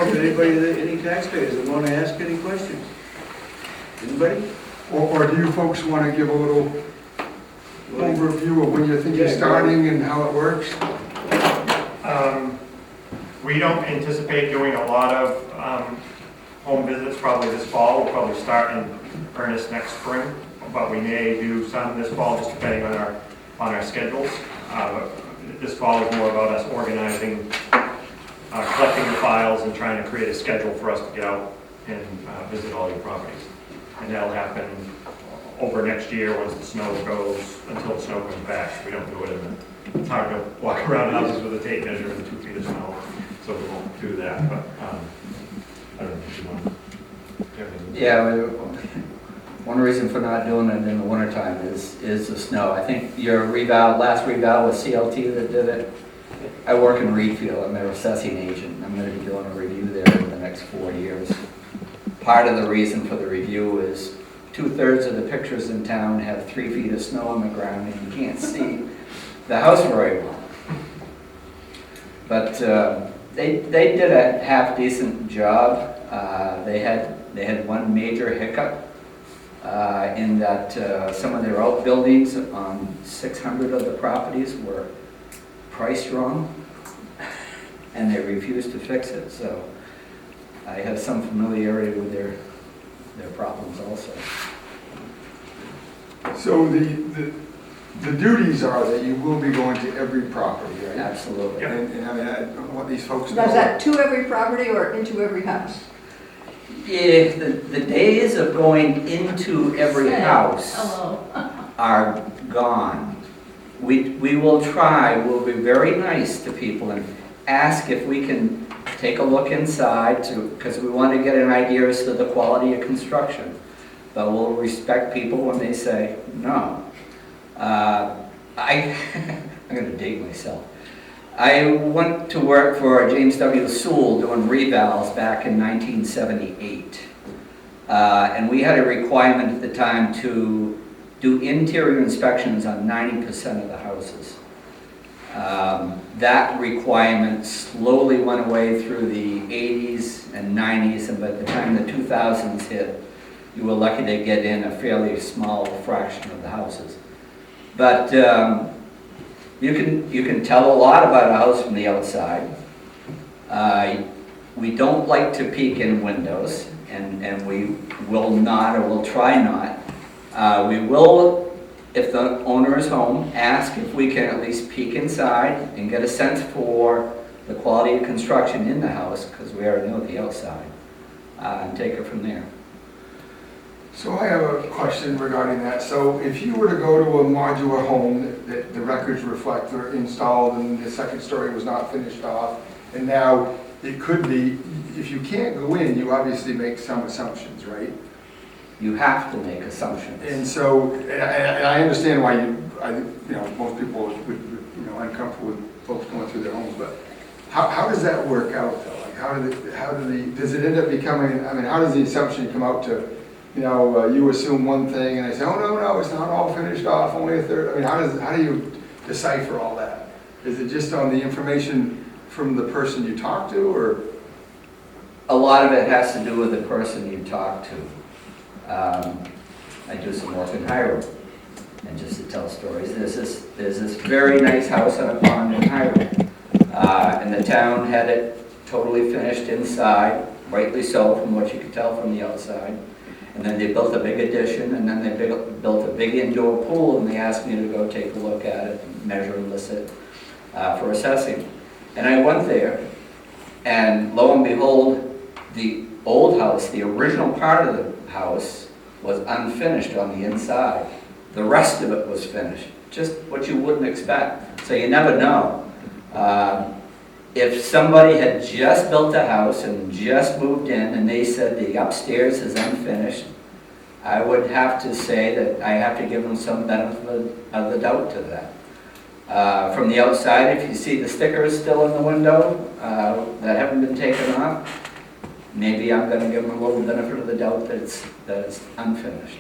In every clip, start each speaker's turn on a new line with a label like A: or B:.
A: Any taxpayers that want to ask any questions? Anybody?
B: Or do you folks want to give a little overview of when you're thinking of starting and how it works?
C: We don't anticipate doing a lot of home visits probably this fall. We'll probably start in earnest next spring, but we may do some this fall just depending on our schedules. This fall is more about us organizing, collecting the files and trying to create a schedule for us to get out and visit all your properties. And that'll happen over next year once the snow goes, until the snow comes back. We don't do it it's hard to walk around houses with a tape measure and 2 feet of snow, so we won't do that, but I don't know if you want.
D: Yeah, one reason for not doing it in the wintertime is the snow. I think your last reval was CLT that did it. I work in Reval, I'm their assessing agent. I'm going to be doing a review there for the next 4 years. Part of the reason for the review is 2/3 of the pictures in town have 3 feet of snow on the ground and you can't see the house very well. But they did a half decent job. They had one major hiccup in that some of their outbuildings on 600 of the properties were priced wrong, and they refused to fix it. So I have some familiarity with their problems also.
B: So the duties are that you will be going to every property, right?
D: Absolutely.
C: Yeah.
B: And I mean, I don't know what these folks know.
E: Is that to every property or into every house?
D: Yeah, the days of going into every house are gone. We will try, we'll be very nice to people and ask if we can take a look inside because we want to get an idea as to the quality of construction. But we'll respect people when they say no. I'm going to date myself. I went to work for James W. Sewell doing revals back in 1978. And we had a requirement at the time to do interior inspections on 90% of the houses. That requirement slowly went away through the 80s and 90s, and by the time the 2000s hit, you were lucky to get in a fairly small fraction of the houses. But you can tell a lot about a house from the outside. We don't like to peek in windows, and we will not, or will try not. We will, if the owner is home, ask if we can at least peek inside and get a sense for the quality of construction in the house, because we already know the outside, and take it from there.
B: So I have a question regarding that. So if you were to go to a modular home that the records reflect are installed and the second story was not finished off, and now it could be, if you can't go in, you obviously make some assumptions, right?
D: You have to make assumptions.
B: And so, and I understand why most people would uncomfortable with folks going through their homes, but how does that work out though? Like does it end up becoming, I mean, how does the assumption come out to, you assume one thing and they say, oh no, it's not all finished off, only a third. I mean, how do you decipher all that? Is it just on the information from the person you talk to, or?
D: A lot of it has to do with the person you talk to. I do some work in Hiram, and just to tell stories, there's this very nice house on a pond in Hiram, and the town had it totally finished inside, rightly so from what you could tell from the outside. And then they built a big addition, and then they built a big indoor pool, and they asked me to go take a look at it, measure and list it for assessing. And I went there, and lo and behold, the old house, the original part of the house, was unfinished on the inside. The rest of it was finished, just what you wouldn't expect. So you never know. If somebody had just built a house and just moved in and they said the upstairs is unfinished, I would have to say that I have to give them some benefit of the doubt to that. From the outside, if you see the stickers still in the window that haven't been taken off, maybe I'm going to give them a little benefit of the doubt that it's unfinished.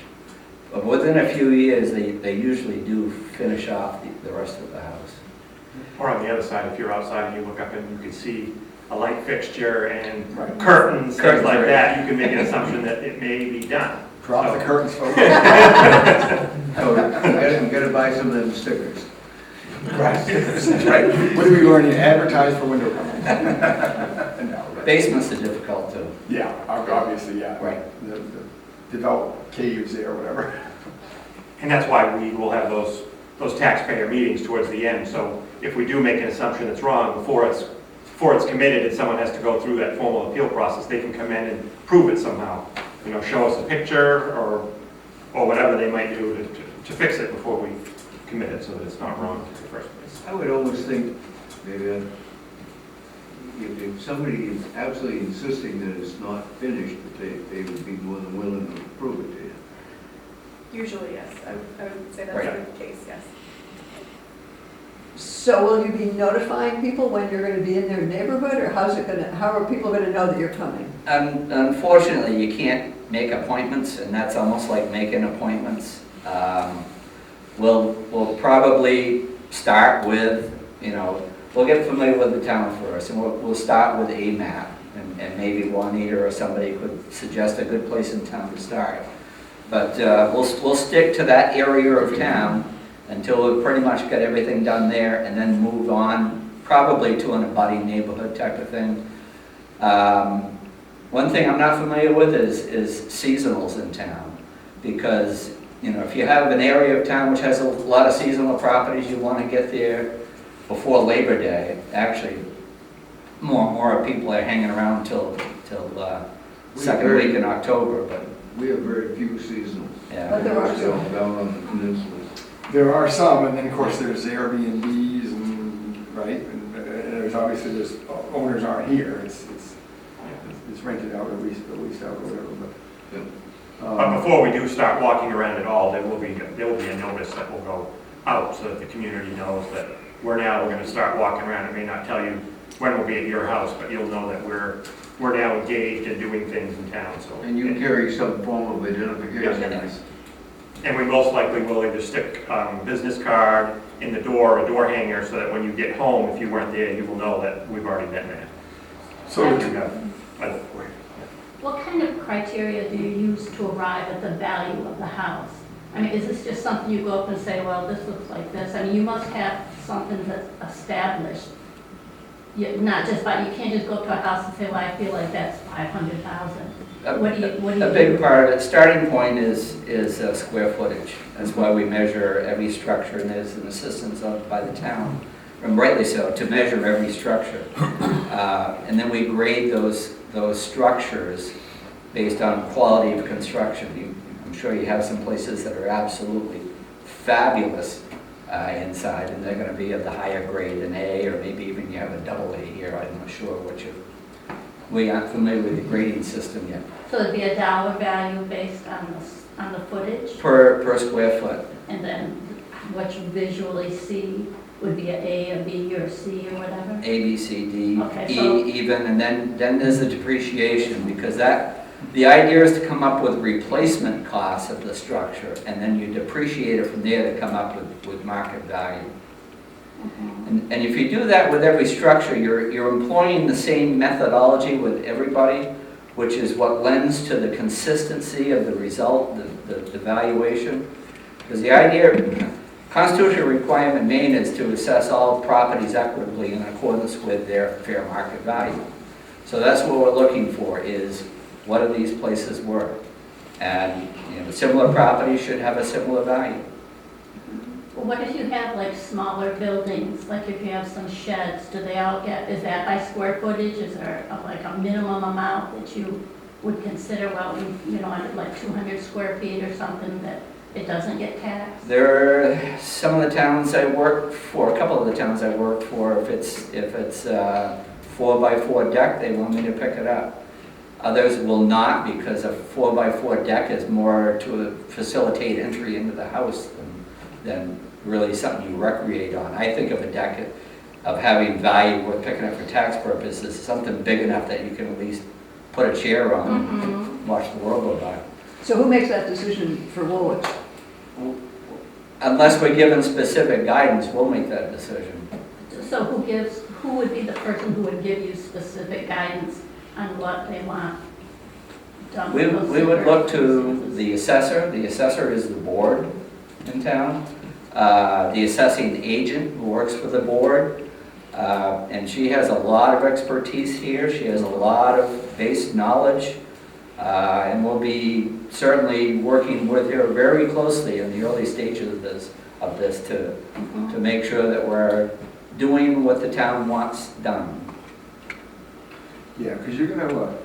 D: But within a few years, they usually do finish off the rest of the house.
C: Or on the other side, if you're outside and you look up and you can see a light fixture and
B: Right.
C: curtains, things
D: Curtains,
C: like
D: right.
C: that, you can make an assumption that it may be done.
B: Drop the curtains, folks.
A: I'm gonna buy some of them stickers.
B: Right, that's right. What are we learning? Advertise for window coverings. No, but-
D: Basements are difficult too.
B: Yeah, obviously, yeah.
D: Right.
B: The developed caves there, whatever.
C: And that's why we will have those taxpayer meetings towards the end, so if we do make an assumption that's wrong, before it's committed and someone has to go through that formal appeal process, they can come in and prove it somehow. You know, show us a picture or whatever they might do to fix it before we commit it, so that it's not wrong in the first place.
A: I would almost think, maybe, if somebody is absolutely insisting that it's not finished, that they would be more than willing to approve it to you.
F: Usually, yes. I would say that's
C: Right.
F: the case, yes.
E: So will you be notifying people when you're gonna be in their neighborhood, or how are people gonna know that you're coming?
D: Unfortunately, you can't make appointments, and that's almost like making appointments. We'll probably start with, we'll get familiar with the town first, and we'll start with a map, and maybe Juanita or somebody could suggest a good place in town to start. But we'll stick to that area of town until we've pretty much got everything done there, and then move on, probably to an abutting neighborhood type of thing. One thing I'm not familiar with is seasonals in town, because, if you have an area of town which has a lot of seasonal properties, you want to get there before Labor Day. Actually, more and more people are hanging around till second week in October, but,
A: We have very few seasonals.
D: yeah.
E: But there are
A: So,
E: some.
A: down on the peninsula.
B: There are some, and then of course there's Airbnbs, and, right, and there's obviously owners aren't here, it's rented out, at least out or whatever,
A: Yeah.
C: But before we do start walking around at all, there will be a notice that will go out so that the community knows that we're going to start walking around. It may not tell you when we'll be at your house, but you'll know that we're now engaged in doing things in town, so.
A: And you carry some form of identification.
D: Yes.
C: And we most likely will either stick business card in the door, a door hanger, so that when you get home, if you weren't there, you will know that we've already been there.
B: So,
G: What kind of criteria do you use to arrive at the value of the house? I mean, is this just something you go up and say, well, this looks like this? I mean, you must have something that's established. You can't just go up to a house and say, well, I feel like that's 500,000. What do you
D: A big part of it, starting point is square footage. That's why we measure every structure, and there's an assistance by the town, and rightly so, to measure every structure. And then we grade those structures based on quality of construction. I'm sure you have some places that are absolutely fabulous inside, and they're going to be of the higher grade, an A, or maybe even you have a double A here. I'm not sure we aren't familiar with the grading system yet.
G: So it'd be a dollar value based on the footage,
D: Per square foot.
G: and then what you visually see would be an A, a B, or a C, or whatever?
D: A, B, C, D,
G: Okay,
D: E
G: so-
D: even, and then there's the depreciation, because the idea is to come up with replacement costs of the structure, and then you depreciate it from there to come up with market value. And if you do that with every structure, you're employing the same methodology with everybody, which is what lends to the consistency of the result, the valuation. Because the idea, constitutional requirement main is to assess all properties equitably in accordance with their fair market value. So that's what we're looking for, is what are these places worth? And similar properties should have a similar value.
G: Well, what if you have like smaller buildings, like if you have some sheds, do they all is that by square footage? Is there like a minimum amount that you would consider, well, under like 200 square feet or something, that it doesn't get taxed?
D: There are some of the towns I worked for, a couple of the towns I worked for, if it's 4x4 deck, they want me to pick it up. Others will not, because a 4x4 deck is more to facilitate entry into the house than really something you recreate on. I think of a deck of having value worth picking up for tax purposes, something big enough that you can at least put a chair on and watch the world go by.
E: So who makes that decision for Woolwich?
D: Unless we're given specific guidance, we'll make that decision.
G: So who would be the person who would give you specific guidance on what they want done?
D: We
G: with those
D: would look to
G: circumstances?
D: the assessor. The assessor is the board in town. The assessing agent who works for the board. And she has a lot of expertise here. She has a lot of base knowledge. And we'll be certainly working with her very closely in the early stages of this to make sure that we're doing what the town wants done.
B: Yeah, because you're gonna have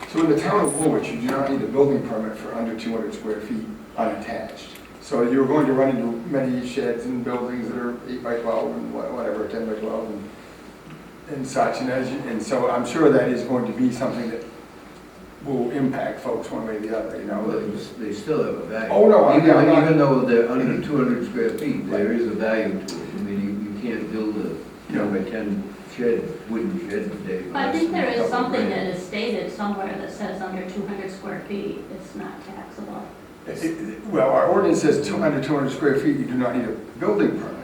B: so in the town of Woolwich, you do not need a building permit for under 200 square feet unattached. So you're going to run into many sheds and buildings that are 8 by 12 and whatever, 10 by 12 and such. And so I'm sure that is going to be something that will impact folks one way or the other, you know.
A: Well, they still have a value.
B: Oh, no, I'm not-
A: Even though they're under 200 square feet, there is a value to it. I mean, you can't build a 10 by 10 wooden shed today.
G: I think there is
A: Couple
G: something
A: grand.
G: that is stated somewhere that says under 200 square feet, it's not taxable.
B: Well, our ordinance says under 200 square feet, you do not need a building permit.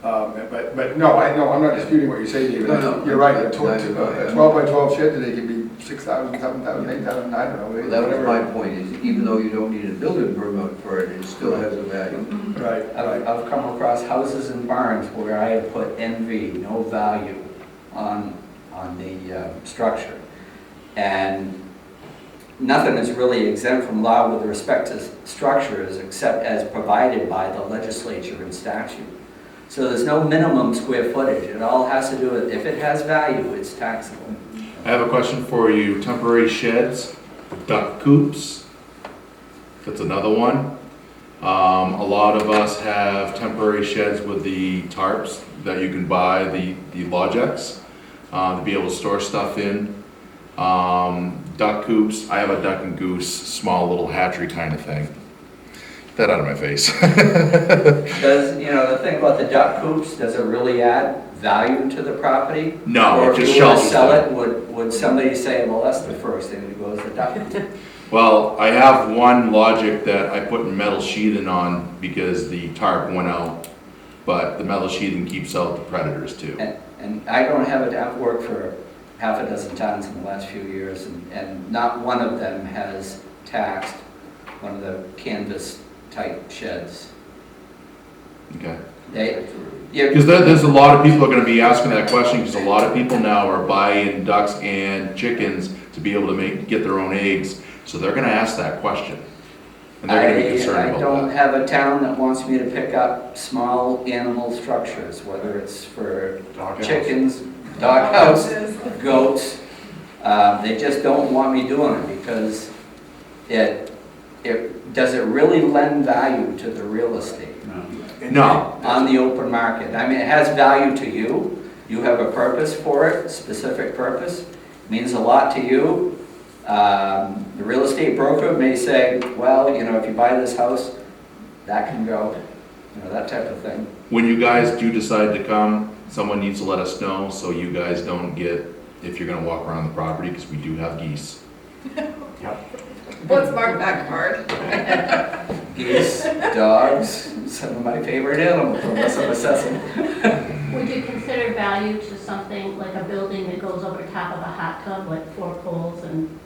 G: Okay.
B: But no, I'm not disputing what you say, David.
A: No,
B: You're right, a
A: that's
B: 12 by 12 shed today can be 6,000, 7,000, 8,000, I don't know.
A: Well, that was my point, is even though you don't need a building permit for it, it still has a value.
B: Right, right.
D: I've come across houses and barns where I have put NV, no value, on the structure. And nothing is really exempt from law with respect to structures except as provided by the legislature in statute. So there's no minimum square footage. It all has to do with, if it has value, it's taxable.
H: I have a question for you. Temporary sheds, duck coops, that's another one. A lot of us have temporary sheds with the tarps that you can buy, the lodgex, to be able to store stuff in. Duck coops, I have a duck and goose, small little hatchery kind of thing. Get that out of my face.
D: Does, the thing about the duck coops, does it really add value to the property?
H: No,
D: Or
H: it just
D: if you were to
H: shelters
D: sell
H: them.
D: it, would somebody say, well, that's the first thing that goes, the duck coop?
H: Well, I have one logic that I put metal sheathing on because the tarp went out, but the metal sheathing keeps out the predators too.
D: And I don't have it, I've worked for half a dozen towns in the last few years, and not one of them has taxed one of the canvas type sheds.
H: Okay.
D: Because
H: Because there's a lot of people are gonna be asking that question, because a lot of people now are buying ducks and chickens to be able to get their own eggs, so they're gonna ask that question. And they're gonna be concerned
D: I
H: about
D: don't
H: that.
D: have a town that wants me to pick up small animal structures, whether it's for
H: Doghouse.
D: chickens, doghouse, goats. They just don't want me doing it because does it really lend value to the real estate
H: No,
D: on the open market? I mean, it has value to you. You have a purpose for it, specific purpose. It means a lot to you. The real estate broker may say, well, if you buy this house, that can go, that type of thing.
H: when you guys do decide to come, someone needs to let us know, so you guys don't get, if you're gonna walk around the property, because we do have geese.
F: Let's mark that card.
D: Geese, dogs, some of my favorite animals, unless I'm assessing.
G: Would you consider value to something like a building that goes over top of a hot tub, like 4 poles and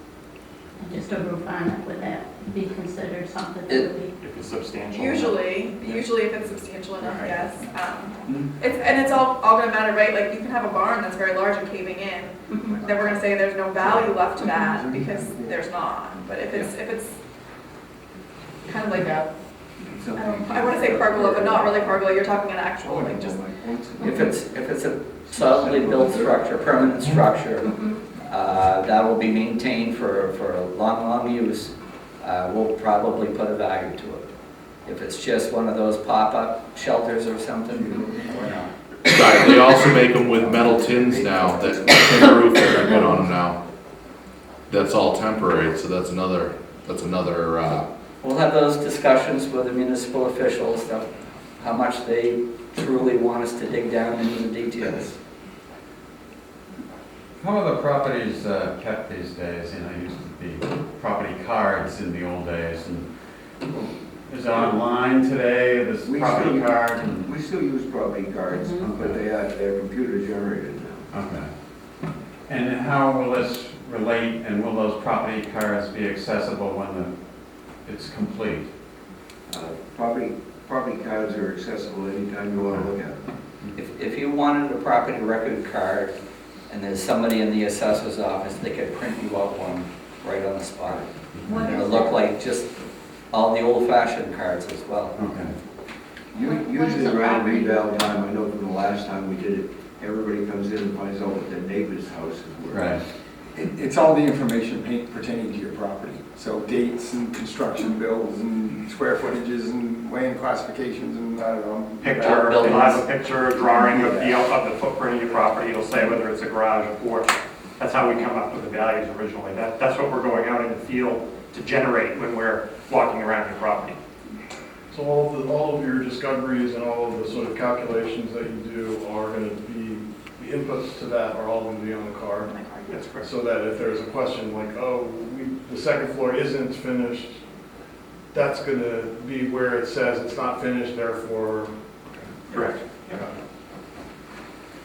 G: just a roof on it? Would that be considered something that would be?
C: If it's substantial.
F: Usually if it's substantial enough, yes. It's all gonna matter, right? Like, you can have a barn that's very large and caving in, then we're gonna say there's no value left to that, because there's not. But if it's kind of like I wanna say pergola, but not really pergola, you're talking an actual, like, just,
D: If it's a solidly built structure, permanent structure, that will be maintained for long use, we'll probably put a value to it. If it's just one of those pop-up shelters or something, we're not.
H: Right, they also make them with metal tins now, that tin roof that they put on them now. That's all temporary, so that's another,
D: We'll have those discussions with the municipal officials, how much they truly want us to dig down into the details.
I: How are the properties kept these days? Used to be property cards in the old days, and is it online today, this property card?
A: We still use property cards, but they're computer generated now.
I: Okay. And how will this relate, and will those property cards be accessible when it's complete?
A: Property cards are accessible anytime you want to look at them.
D: If you wanted a property record card, and there's somebody in the assessor's office, they could print you out one right on the spot.
G: What
D: And
G: is
D: it'll look
G: that?
D: like just all the old-fashioned cards as well.
I: Okay.
A: Usually around reval time, I know from the last time we did it, everybody comes in and finds out what their neighbor's house is worth.
I: Right.
B: It's all the information pertaining to your property. So dates and construction bills and square footages and land classifications and, I don't know.
C: Picture, it'll have a picture, a drawing of the footprint of your property, it'll say whether it's a garage or porch. That's how we come up with the values originally. That's what we're going out in the field to generate when we're walking around your property.
J: So all of your discoveries and all of the sort of calculations that you do are going to be, the inputs to that are all going to be on the card.
C: That's correct.
J: So that if there's a question like, oh, the second floor isn't finished, that's going to be where it says it's not finished, therefore.
C: Correct.
J: Yeah.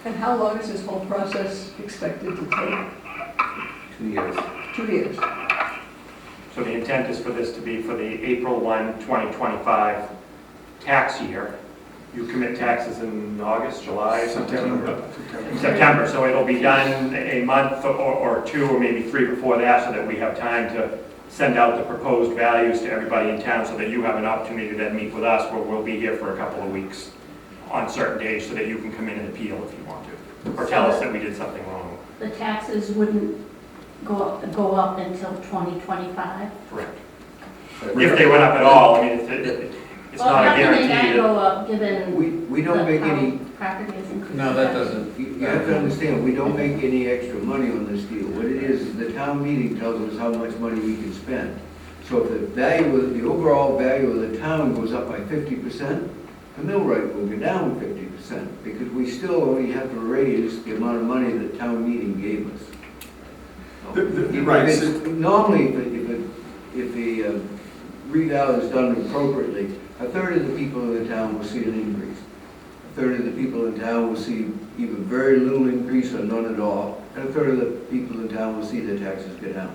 E: And how long is this whole process expected to take?
D: 2 years.
E: 2 years.
C: So the intent is for this to be for the April 1, 2025 tax year. You commit taxes in August, July, September. In September, so it'll be done a month or two, or maybe three before that, so that we have time to send out the proposed values to everybody in town, so that you have an opportunity to then meet with us, where we'll be here for a couple of weeks on certain days, so that you can come in and appeal if you want to, or tell us that we did something wrong.
G: The taxes wouldn't go up until 2025?
C: Correct. If they went up at all, I mean, it's
G: Well,
C: not a
G: how can they
C: guarantee.
G: not go up given
A: We don't make any,
G: the property is increasing?
I: No, that doesn't.
A: you have to understand, we don't make any extra money on this deal. What it is, the town meeting tells us how much money we can spend. So if the overall value of the town goes up by 50%, the mill rate will go down 50%, because we still only have to raise the amount of money that town meeting gave us. So,
B: Right.
A: Normally, if the reval is done appropriately, a third of the people in the town will see an increase. A third of the people in town will see either very little increase or none at all, and a third of the people in town will see their taxes go down.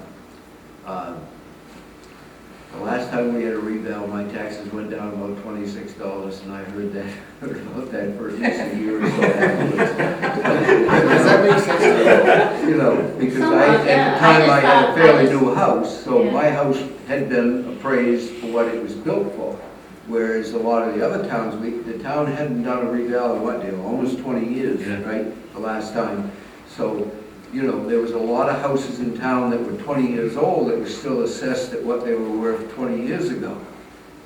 A: The last time we had a reval, my taxes went down about $26, and I heard about that for at least a year or so afterwards.
B: Does that make sense to you?
A: You know, because
G: Somewhat,
A: at
G: yeah.
A: the time I had a fairly
G: I just-
A: new house, so
G: Yeah.
A: my house had been appraised for what it was built for. Whereas a lot of the other towns, the town hadn't done a reval in what, Dale, almost 20 years,
I: Yeah.
A: right, the last time. So, you know, there was a lot of houses in town that were 20 years old that were still assessed at what they were worth 20 years ago.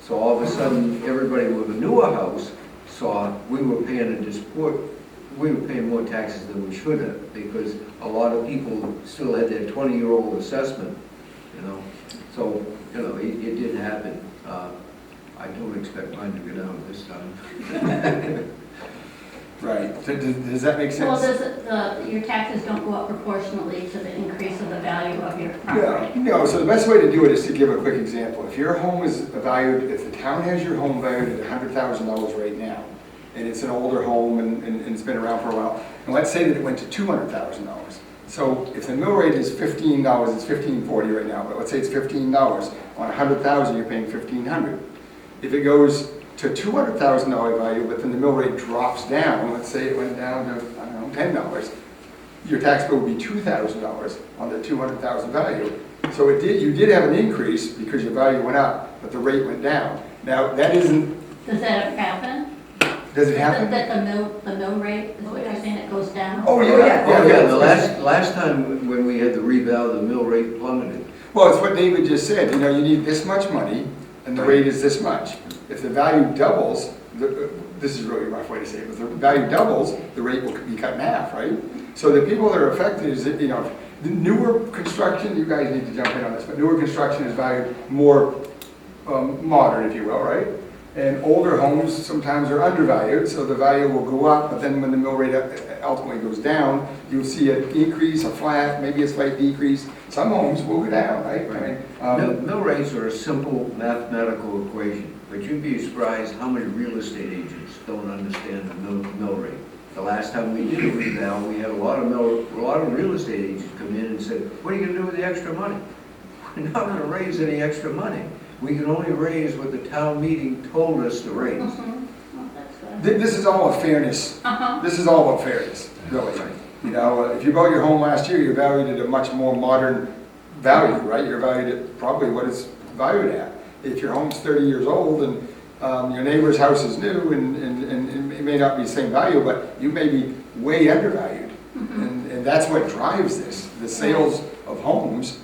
A: So all of a sudden, everybody with a newer house saw we were paying we were paying more taxes than we should have, because a lot of people still had their 20-year-old assessment, you know. So, you know, it did happen. I don't expect mine to go down this time.
B: Right. Does that make
G: Well,
B: sense?
G: your taxes don't go up proportionally to the increase of the value of your
B: Yeah,
G: property?
B: no, so the best way to do it is to give a quick example. If your home is valued, if the town has your home valued at $100,000 right now, and it's an older home and it's been around for a while, and let's say that it went to $200,000. So if the mill rate is $15, it's $15.40 right now, but let's say it's $15. On $100,000, you're paying $1,500. If it goes to $200,000 value, but then the mill rate drops down, let's say it went down to, I don't know, $10, your tax bill would be $2,000 on the $200,000 value. So you did have an increase because your value went up, but the rate went down. Now, that isn't,
G: Does that happen?
B: does it happen?
G: That the mill rate, is what you're saying, it goes down?
B: Oh, yeah.
A: Oh, yeah, the last time when we had the reval, the mill rate plummeted.
B: Well, it's what David just said, you know, you need this much money, and the rate is this much. If the value doubles, this is really a rough way to say it, but if the value doubles, the rate will be cut in half, right? So the people that are affected is, that, you know, the newer construction, you guys need to jump in on this, but newer construction is valued more modern, if you will, right? And older homes sometimes are undervalued, so the value will go up, but then when the mill rate ultimately goes down, you'll see an increase, a flat, maybe a slight decrease. Some homes will go down, right? I mean,
A: Mill rates are a simple mathematical equation, but you'd be surprised how many real estate agents don't understand the mill rate. The last time we did a reval, we had a lot of real estate agents come in and said, what are you gonna do with the extra money? We're not gonna raise any extra money. We can only raise what the town meeting told us to raise.
G: Mhm. Well, that's good.
B: This is all about fairness.
G: Uh-huh.
B: This is all about fairness, really. You know, if you bought your home last year, you valued it at a much more modern value, right? You're valued at probably what it's valued at. If your home's 30 years old and your neighbor's house is new and it may not be the same value, but you may be way undervalued. And that's what drives this, the sales of homes,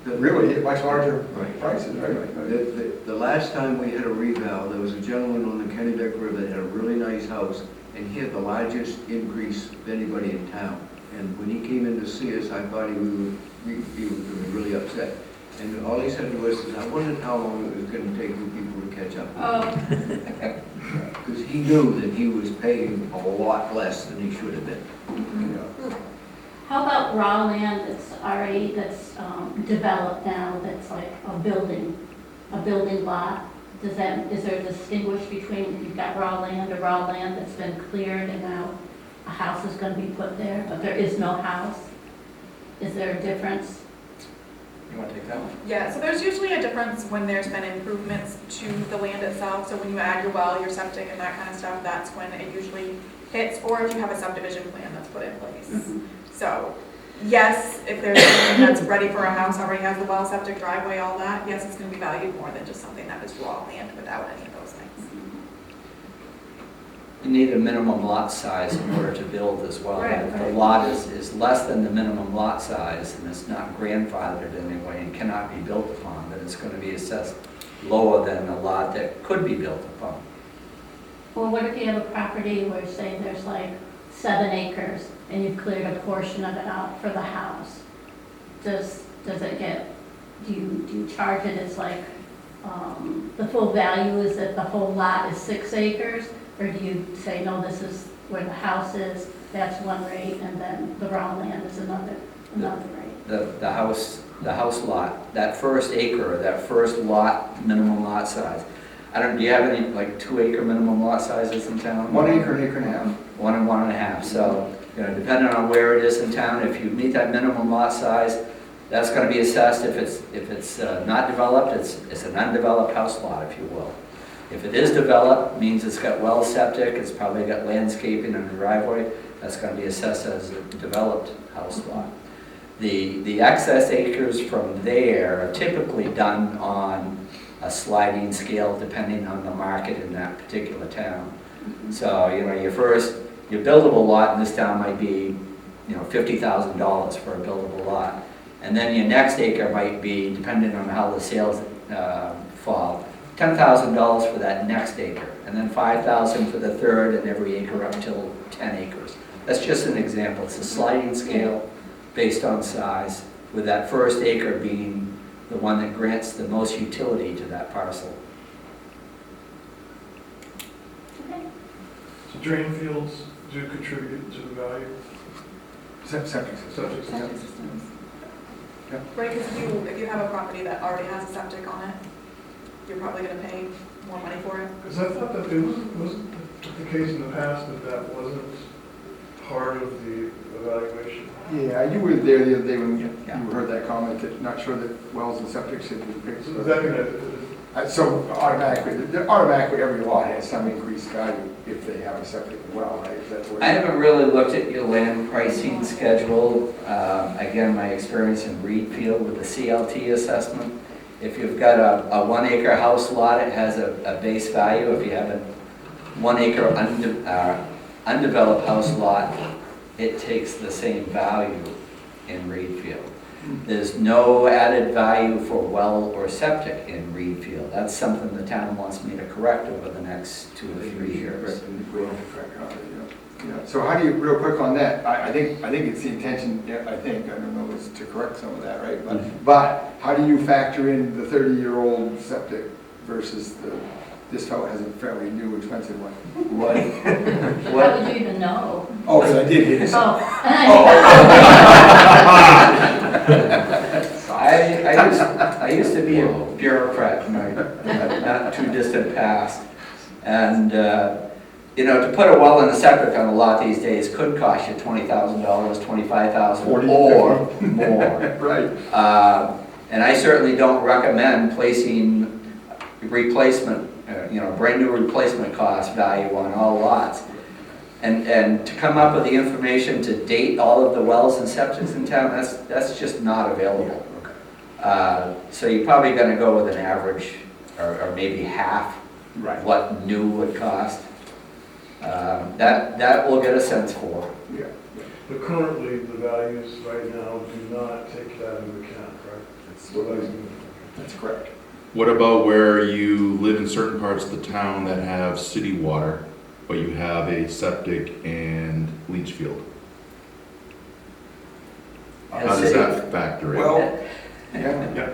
B: that really at much larger prices, right?
A: The last time we had a reval, there was a gentleman on the Kennebec River that had a really nice house, and he had the largest increase of anybody in town. And when he came in to see us, I thought he was really upset. And all he said to us is, I wondered how long it was going to take you people to catch up.
G: Oh,
A: Because he knew that he was paying a lot less than he should have been.
G: how about raw land that's already, that's developed now, that's like a building lot? Is there a distinguish between, you've got raw land or raw land that's been cleared and now a house is gonna be put there, but there is no house? Is there a difference?
D: You want to take that one?
F: Yeah, so there's usually a difference when there's been improvements to the land itself. So when you add your well, your septic and that kind of stuff, that's when it usually hits, or if you have a subdivision plan that's put in place. So yes, if there's something that's ready for a house, already has the well, septic, driveway, all that, yes, it's gonna be valued more than just something that is raw land without any of those things.
D: You need a minimum lot size in order to build as well.
F: Right,
D: If the
F: right.
D: lot is less than the minimum lot size and it's not grandfathered in any way and cannot be built upon, then it's going to be assessed lower than a lot that could be built upon.
G: Well, what if you have a property where, say, there's like 7 acres and you've cleared a portion of it out for the house? Does it get, do you charge it as like, the full value is that the whole lot is 6 acres? Or do you say, no, this is where the house is, that's one rate, and then the raw land is another rate?
D: The house lot, that first acre, that first lot, minimum lot size. Do you have any like 2 acre minimum lot sizes in town?
B: 1 acre, an acre and a half.
D: 1 and 1.5. So, depending on where it is in town, if you meet that minimum lot size, that's going to be assessed. If it's not developed, it's an undeveloped house lot, if you will. If it is developed, means it's got well septic, it's probably got landscaping and a driveway, that's going to be assessed as a developed house lot. The excess acres from there are typically done on a sliding scale depending on the market in that particular town. So, your buildable lot in this town might be, $50,000 for a buildable lot. And then your next acre might be, depending on how the sales fall, $10,000 for that next acre, and then $5,000 for the third, and every acre up till 10 acres. That's just an example. It's a sliding scale based on size, with that first acre being the one that grants the most utility to that parcel.
G: Okay.
J: So drain fields do contribute to the value?
B: Septic system.
J: Septic system.
F: Septic systems. Right, because if you have a property that already has a septic on it, you're probably gonna pay more money for it.
J: Because I thought that it wasn't the case in the past that wasn't part of the evaluation.
B: Yeah, you were there the other day when you
D: Yeah.
B: heard that comment, that not sure that wells and septic should be fixed.
J: So is that gonna,
B: So automatically every lot has some increased value if they have a septic well, right? Is that what-
D: I haven't really looked at your land pricing schedule. Again, my experience in Reedfield with the CLT assessment. If you've got a 1 acre house lot, it has a base value. If you have a 1 acre undeveloped house lot, it takes the same value in Reedfield. There's no added value for well or septic in Reedfield. That's something the town wants me to correct over the next 2 or 3 years.
B: Yeah. So how do you, real quick on that, I think it's the intention, I don't know, is to correct some of that, right? But how do you factor in the 30-year-old septic versus this fellow has a fairly new, expensive one?
G: How would you even know?
B: Oh, because I did hit it.
D: I used to be a bureaucrat in my not too distant past, and You know, to put a well and a septic on a lot these days could cost you $20,000, $25,000
B: 40,
D: or more.
B: Right.
D: And I certainly don't recommend placing replacement, brand new replacement cost value on all lots. And to come up with the information to date all of the wells and septics in town, that's just not available. So you're probably gonna go with an average, or maybe half
B: Right.
D: what new would cost. That will get a sense for.
B: Yeah.
J: But currently, the values right now do not take that into account, correct?
B: That's correct.
H: What about where you live in certain parts of the town that have city water, but you have a septic and leach field? How does that factor in?
B: Well, yeah.
C: Yeah,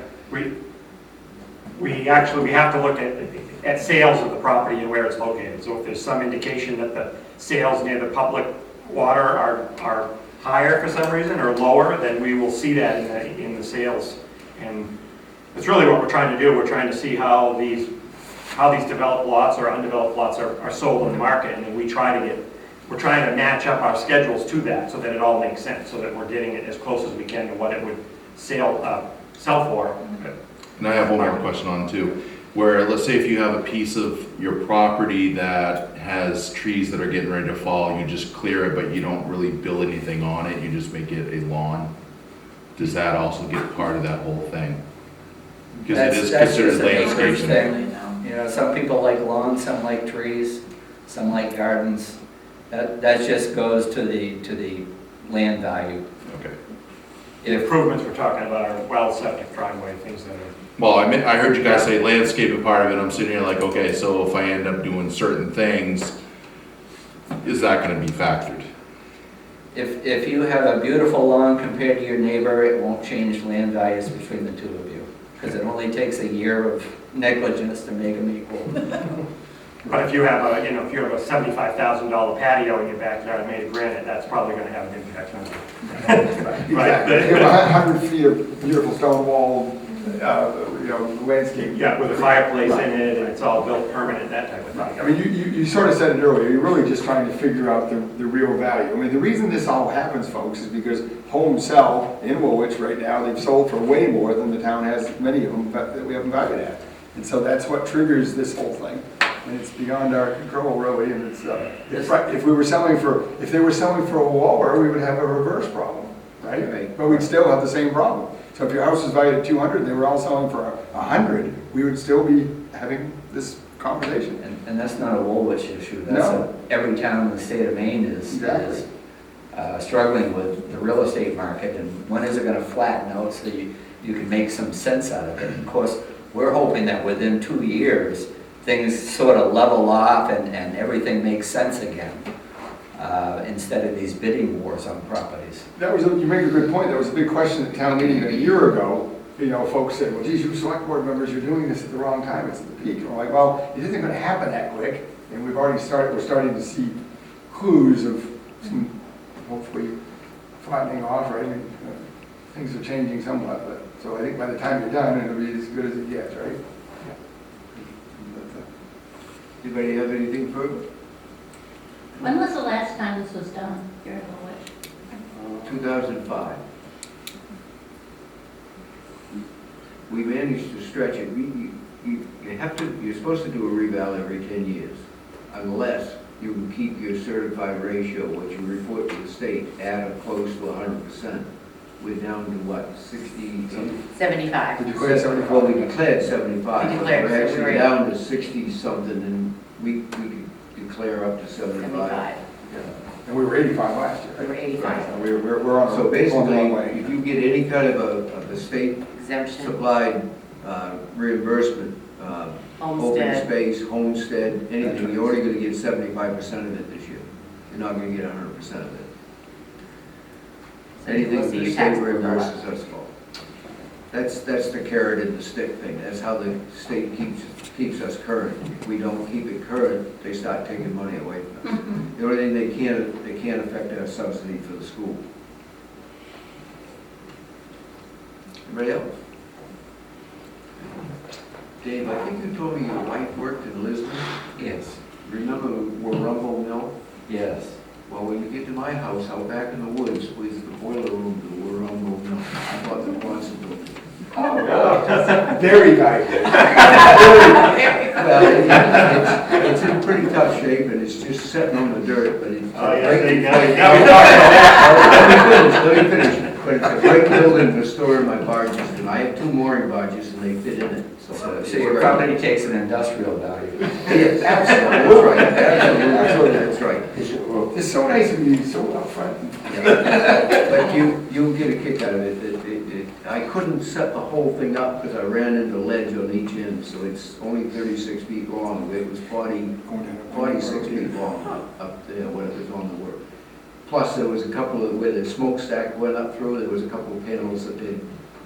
C: we have to look at sales of the property and where it's located. So if there's some indication that the sales near the public water are higher for some reason or lower, then we will see that in the sales. And it's really what we're trying to do. We're trying to see how these developed lots or undeveloped lots are sold in the market, and then we're trying to match up our schedules to that so that it all makes sense, so that we're getting it as close as we can to what it would sell for.
H: And I have one more question on too, where let's say if you have a piece of your property that has trees that are getting ready to fall, you just clear it, but you don't really build anything on it, you just make it a lawn. Does that also get part of that whole thing? Because it is
D: That's
H: considered
D: just an acreage
H: landscaping.
D: thing. You know, some people like lawns, some like trees, some like gardens. That just goes to the land value.
H: Okay.
C: The improvements we're talking about are well, septic, driveway, things that are.
H: Well, I heard you guys say landscaping part of it, I'm sitting here like, okay, so if I end up doing certain things, is that gonna be factored?
D: If you have a beautiful lawn compared to your neighbor, it won't change land values between the two of you. Because it only takes a year of negligence to make them equal.
C: But if you have a $75,000 patio in your backyard made of granite, that's probably going to have an impact on it.
B: Exactly. You have 100 feet of beautiful stone wall, landscape.
C: Yeah, with a fireplace in it, and it's all built permanent, that type of thing.
B: I mean, you sort of said it earlier, you're really just trying to figure out the real value. I mean, the reason this all happens, folks, is because homes sell in Woolwich right now, they've sold for way more than the town has, many of them, but that we haven't valued at. And so that's what triggers this whole thing. And it's beyond our control, really, and it's, if they were selling for a Waller, we would have a reverse problem, right? But we'd still have the same problem. So if your house is valued at 200, they were all selling for 100, we would still be having this conversation.
D: And that's not a Woolwich issue.
B: No.
D: Every town in the state of Maine is struggling with the real estate market, and when is it gonna flatten out so you can make some sense out of it? Of course, we're hoping that within 2 years, things sort of level off and everything makes sense again, instead of these bidding wars on properties.
B: You make a good point. That was a big question at town meeting a year ago. You know, folks said, well, geez, you select board members, you're doing this at the wrong time. It's at the peak. And we're like, well, it isn't going to happen that quick. And we're starting to see clues of some, hopefully, flattening off, right? I mean, things are changing somewhat, but, so I think by the time you're done, it'll be as good as it gets, right?
A: Anybody have anything further?
G: When was the last time this was done here in Woolwich?
A: 2005. We managed to stretch it. You're supposed to do a reval every 10 years, unless you can keep your certified ratio, what you report to the state, at or close to 100%. We're down to what, 60?
K: 75.
B: We declared 75.
A: Well, we declared 75.
K: We declared,
A: We're
K: so
A: actually
K: we're-
A: down to 60 something, and we could declare up to 75.
K: 75.
B: And we were 85 last year,
K: We
B: right?
K: were 85.
B: So we're on
A: So
B: a long
A: basically,
B: way.
A: if you get any kind of a state
K: Exemption,
A: supplied reimbursement, open
K: homestead.
A: space, homestead,
B: That's
A: anything,
B: right.
A: you're only gonna get 75% of it this year. You're not gonna get 100% of it.
K: So
A: Anything
K: you'll
A: the
K: see your
A: state
K: tax bill go up.
A: reimburses us for. That's the carrot and the stick thing. That's how the state keeps us current. If we don't keep it current, they start taking money away from us. The only thing they can't affect our subsidy for the school. Anybody else? Dave, I think you told me your wife worked in Lisbon.
D: Yes.
A: Remember where Reval
D: Yes.
A: Well, when you get to my house, out back in the woods, with the boiler room, the we're on moving on. I bought the Quonset building.
B: Very valuable.
A: Well, it's in pretty tough shape, and it's just sitting on the dirt, but it's.
C: Oh, yeah, now we talked about
A: Let me finish. But it's a great building for storing my barges, and I have 2 mooring barges, and they fit in it,
D: So
A: it's
D: your
A: great.
D: property takes an industrial value.
A: Yes, absolutely, that's right, that's right.
B: It's so nice of you, to be so upfront.
A: But you'll get a kick out of it. I couldn't set the whole thing up because I ran into ledge on each end, so it's only 36 feet long. It was 46 feet long up there when it was on the work. Plus, there was a couple of, where the smokestack went up through, there was a couple of panels that they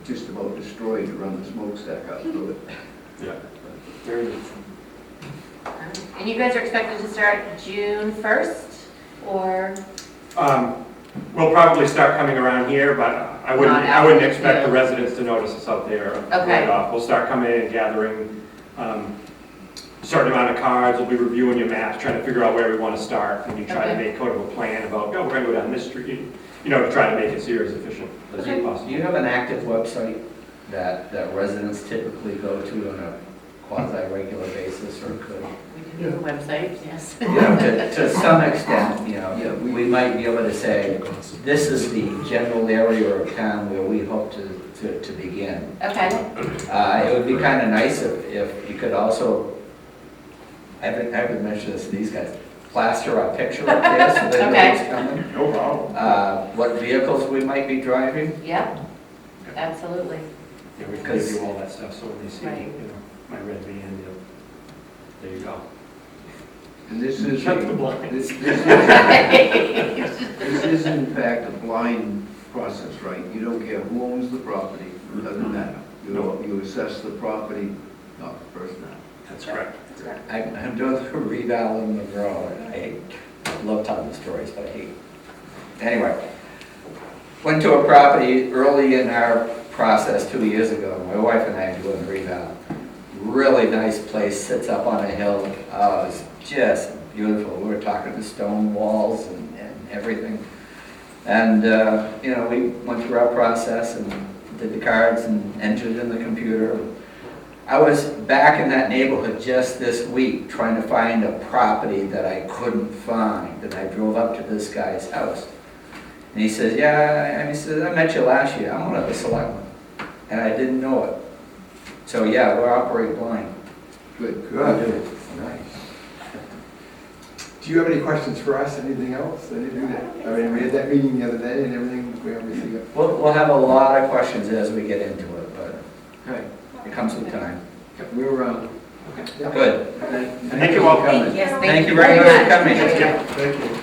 A: just about destroyed to run the smokestack up through it.
C: Yeah.
A: Very good.
K: And you guys are expected to start June 1st, or?
C: We'll probably start coming around here, but I wouldn't expect
K: yeah.
C: the residents to notice us out there
K: Okay.
C: right off. We'll start coming in and gathering a certain amount of cards. We'll be reviewing your maps, trying to figure out where we want to start, and you try to
K: Okay.
C: make kind of a plan about, we're going to go down this street, to try to make it here as efficient as
K: Okay.
C: possible.
D: Do you have an active website that residents typically go to on a quasi-regular basis, or could?
K: We do have a website, yes.
D: To some extent,
A: Yeah,
D: we might be able to say, this is the general area of town where we hope to begin.
K: Okay,
D: It would be kind of nice if you could also, I haven't mentioned this to these guys, plaster a picture up there so they know
K: Okay.
D: it's coming.
C: No problem.
D: What vehicles we might be driving.
K: yep, absolutely.
C: Yeah, we can
D: Because-
C: do all that stuff, so when they see,
K: Right.
C: my red van, there you go.
A: And this is,
C: Shut the blinds.
A: this is in fact a blind process, right? You don't care who owns the property, it doesn't matter. You assess the property, not the person.
C: That's correct.
D: I'm doing the Reval in Monroe, and I love telling the stories, but I hate. Anyway, went to a property early in our process 2 years ago. My wife and I doing Reval. Really nice place, sits up on a hill. It's just beautiful. We were talking to stone walls and everything. And, we went through our process and did the cards and entered in the computer. I was back in that neighborhood just this week trying to find a property that I couldn't find. And I drove up to this guy's house. And he says, I met you last year. I'm one of the selectmen. And I didn't know it. So yeah, we're operating blind.
A: Good.
B: Good. Nice. Do you have any questions for us? Anything else? Anything that, we had that meeting the other day and everything, we obviously got.
D: We'll have a lot of questions as we get into it, but
A: Okay,
D: it comes with time.
A: we're around.
D: Good.
C: Thank you all.
A: for coming.
K: Yes,
D: Thank you very much for coming.
C: Thank you.